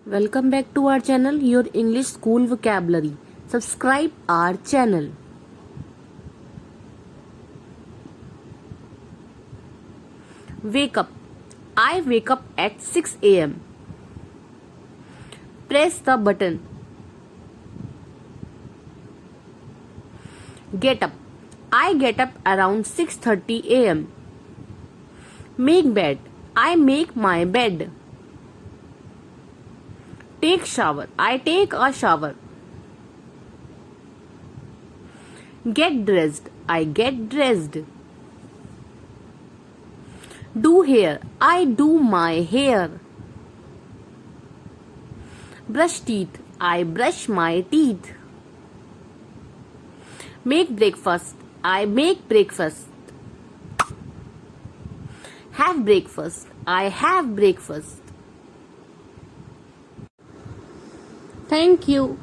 Welcome back to our channel, your English School Vocabulary. Subscribe our channel. Wake up. I wake up at 6 a.m. Press the button. Get up. I get up around 6:30 a.m. Make bed. I make my bed. Take shower. I take a shower. Get dressed. I get dressed. Do hair. I do my hair. Brush teeth. I brush my teeth. Make breakfast. I make breakfast. Have breakfast. I have breakfast. Thank you.